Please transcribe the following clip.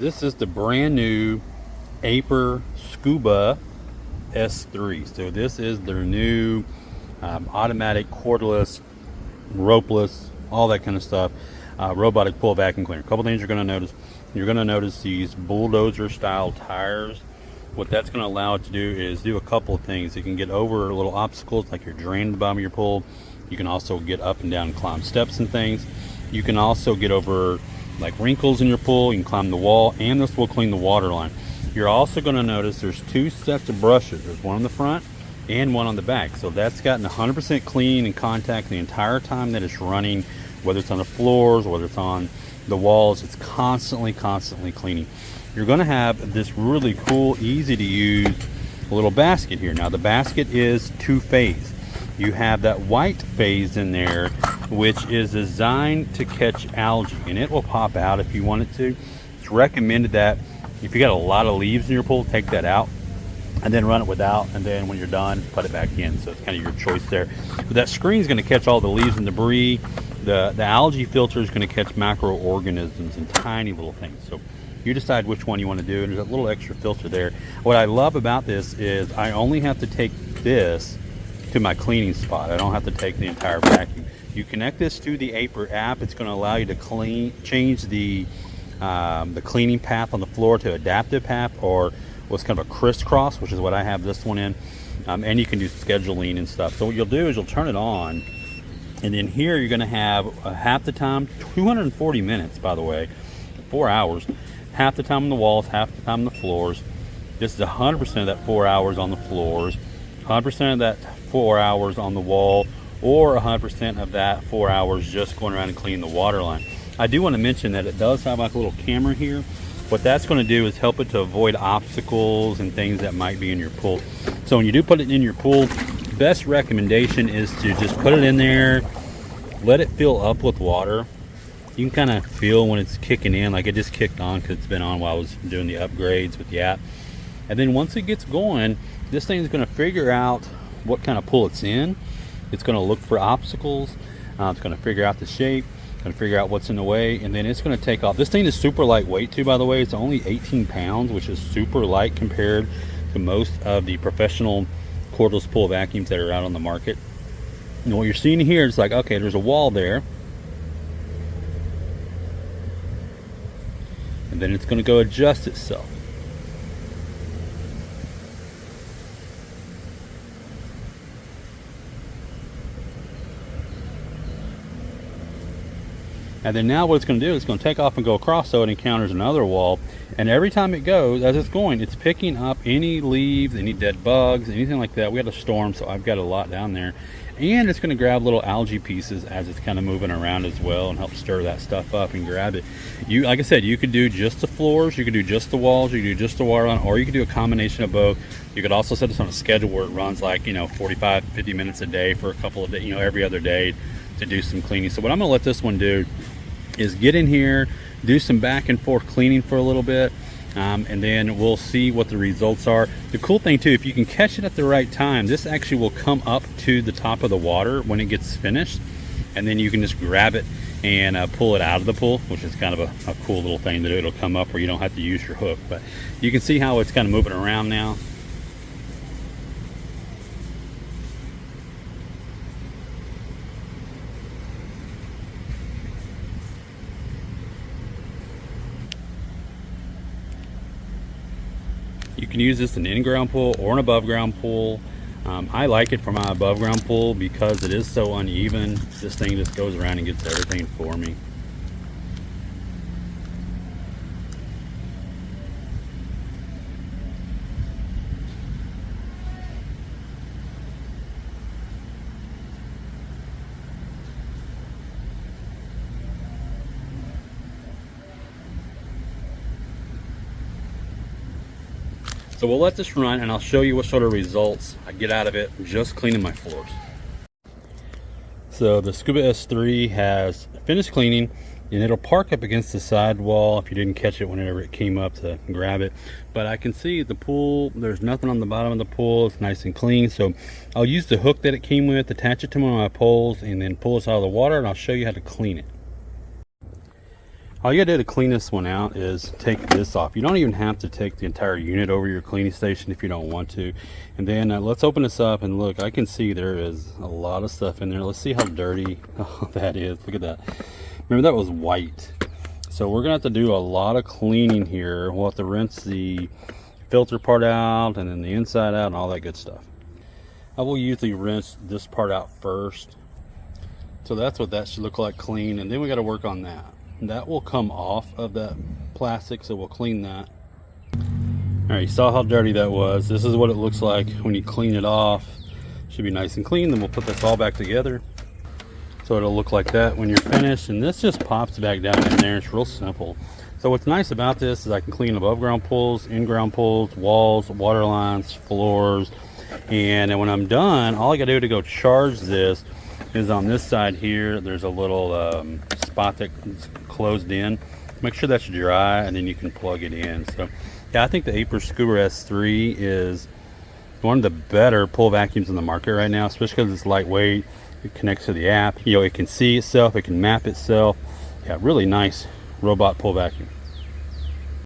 This is the brand new Aiper Scuba S3. So this is their new automatic cordless, ropeless, all that kind of stuff, robotic pull vacuum cleaner. A couple things you're going to notice. You're going to notice these bulldozer style tires. What that's going to allow it to do is do a couple of things. It can get over little obstacles like your drain at the bottom of your pool. You can also get up and down and climb steps and things. You can also get over like wrinkles in your pool. You can climb the wall, and this will clean the water line. You're also going to notice there's two sets of brushes. There's one on the front and one on the back. So that's gotten 100% clean and contact the entire time that it's running, whether it's on the floors, whether it's on the walls. It's constantly cleaning. You're going to have this really cool, easy to use little basket here. Now the basket is two-phase. You have that white phase in there, which is designed to catch algae, and it will pop out if you want it to. It's recommended that if you got a lot of leaves in your pool, take that out and then run it without, and then when you're done, put it back in. So it's kind of your choice there. But that screen is going to catch all the leaves and debris. The algae filter is going to catch microorganisms and tiny little things. So you decide which one you want to do, and there's a little extra filter there. What I love about this is I only have to take this to my cleaning spot. I don't have to take the entire vacuum. You connect this to the Aiper app. It's going to allow you to change the cleaning path on the floor to adaptive path, or what's kind of a crisscross, which is what I have this one in. And you can do scheduling and stuff. So what you'll do is you'll turn it on, and then here you're going to have half the time, 240 minutes, by the way, 4 hours, half the time on the walls, half the time on the floors. This is 100% of that 4 hours on the floors, 100% of that 4 hours on the wall, or 100% of that 4 hours just going around and cleaning the water line. I do want to mention that it does have like a little camera here. What that's going to do is help it to avoid obstacles and things that might be in your pool. So when you do put it in your pool, best recommendation is to just put it in there, let it fill up with water. You can kind of feel when it's kicking in, like it just kicked on because it's been on while I was doing the upgrades with the app. And then once it gets going, this thing is going to figure out what kind of pool it's in. It's going to look for obstacles. It's going to figure out the shape, going to figure out what's in the way, and then it's going to take off. This thing is super lightweight too, by the way. It's only 18 pounds, which is super light compared to most of the professional cordless pool vacuums that are out on the market. And what you're seeing here is like, okay, there's a wall there, and then it's going to go adjust itself. And then now what it's going to do is it's going to take off and go across so it encounters another wall. And every time it goes, as it's going, it's picking up any leaves, any dead bugs, anything like that. We had a storm, so I've got a lot down there. And it's going to grab little algae pieces as it's kind of moving around as well, and help stir that stuff up and grab it. You, like I said, you could do just the floors, you could do just the walls, you could do just the water line, or you could do a combination of both. You could also set this on a schedule where it runs like, 45, 50 minutes a day for a couple of days, every other day to do some cleaning. So what I'm going to let this one do is get in here, do some back and forth cleaning for a little bit, and then we'll see what the results are. The cool thing too, if you can catch it at the right time, this actually will come up to the top of the water when it gets finished, and then you can just grab it and pull it out of the pool, which is kind of a cool little thing to do. It'll come up where you don't have to use your hook, but you can see how it's kind of moving around now. You can use this in an in-ground pool or an above-ground pool. I like it for my above-ground pool because it is so uneven. This thing just goes around and gets everything for me. So we'll let this run, and I'll show you what sort of results I get out of it just cleaning my floors. So the Scuba S3 has finished cleaning, and it'll park up against the side wall if you didn't catch it whenever it came up to grab it. But I can see the pool, there's nothing on the bottom of the pool. It's nice and clean. So I'll use the hook that it came with, attach it to one of my poles, and then pull this out of the water, and I'll show you how to clean it. All you gotta do to clean this one out is take this off. You don't even have to take the entire unit over your cleaning station if you don't want to. And then let's open this up and look. I can see there is a lot of stuff in there. Let's see how dirty that is. Look at that. Remember, that was white. So we're gonna have to do a lot of cleaning here. We'll have to rinse the filter part out and then the inside out and all that good stuff. I will usually rinse this part out first. So that's what that should look like clean. And then we gotta work on that. That will come off of that plastic, so we'll clean that. All right, you saw how dirty that was. This is what it looks like when you clean it off. Should be nice and clean. Then we'll put this all back together. So it'll look like that when you're finished. And this just pops back down in there. It's real simple. So what's nice about this is I can clean above ground pools, in ground pools, walls, water lines, floors. And then when I'm done, all I gotta do to go charge this is on this side here. There's a little spot that's closed in. Make sure that's dry and then you can plug it in. So yeah, I think the Aiper Scuba S3 is one of the better pool vacuums in the market right now, especially because it's lightweight. It connects to the app. You know, it can see itself, it can map itself. Yeah, really nice robot pool vacuum.